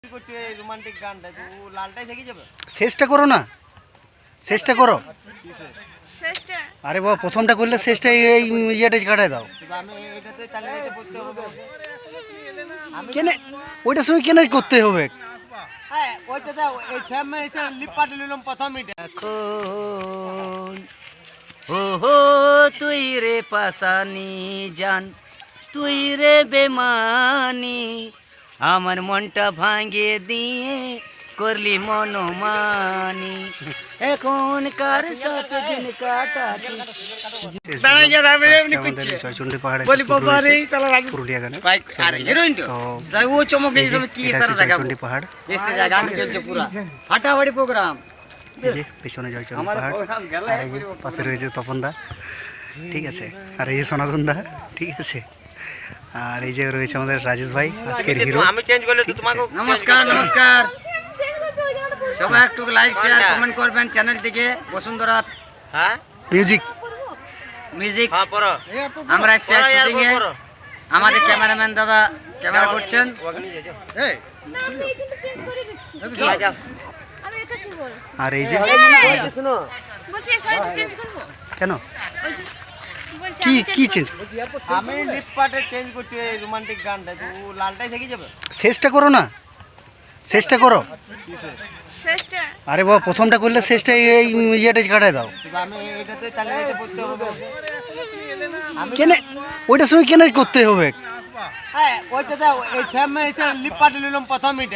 Romantic গানটা তো লালটাই থেকে যাবে। শেষটা করো না, শেষটা করো। আরে বাবা প্রথমটা করলে শেষটা এই ইয়েটা কাটায় দাও। আমি এটাতে তাহলে এটা করতে হবে ওকে। কেন ওইটার সময় কেন করতে হবে? হ্যাঁ ওইটা দাও, এই সেম এসে লিপ পাটি নিলাম প্রথম এটা। এখন ও হো তুই রে পাশানি জান, তুই রে বেমানি, আমার মনটা ভাঙে দিয়ে করলি মনমানি, এখন কার সাথে দিন কাটাতি। জয়চন্ডী পাহাড়ে পুরুলিয়া গানে ও চমক কি সারা জায়গা জয়চন্ডী পাহাড়, গান চলছে পুরা ফাটাফাটি প্রোগ্রাম। এই যে পেছনে জয়চন্ডী পাহাড়, আর এই যে পাশে রয়েছে তপন দা, ঠিক আছে, আর এই যে সনাতন দা, ঠিক আছে, আর এই যে রয়েছে আমাদের রাজেশ ভাই আজকের হিরো। আমি চেঞ্জ করলে তো তোমাকে নমস্কার নমস্কার, সবাই একটু লাইক শেয়ার কমেন্ট করবেন চ্যানেলটিকে বসুন্ধরা হ্যাঁ মিউজিক মিউজিক। হ্যাঁ পড়ো আমরা শেয়ার শুটিং এ আমাদের ক্যামেরাম্যান দাদা ক্যামেরা করছেন। এই আমি এটা কি বলছি? আর এই যে শুনো বলছি এই শাড়িটা চেঞ্জ করব? কেন ওই যে বলছি কি আমি কি চেঞ্জ চেঞ্জ? আমি লিপ পাটে চেঞ্জ করছি এই রোমান্টিক গানটা তো লালটাই থেকে যাবে। শেষটা করো না, শেষটা করো। শেষটা আরে বাবা প্রথমটা করলে শেষটা এই ইয়েটা কাটায় দাও। আমি এটাতে তাহলে এটা করতে হবে ওকে। কেন ওইটার সময় কেন করতে হবে? হ্যাঁ ওইটা দাও, এই সেম এসে লিপ পাটি নিলাম প্রথম এটা।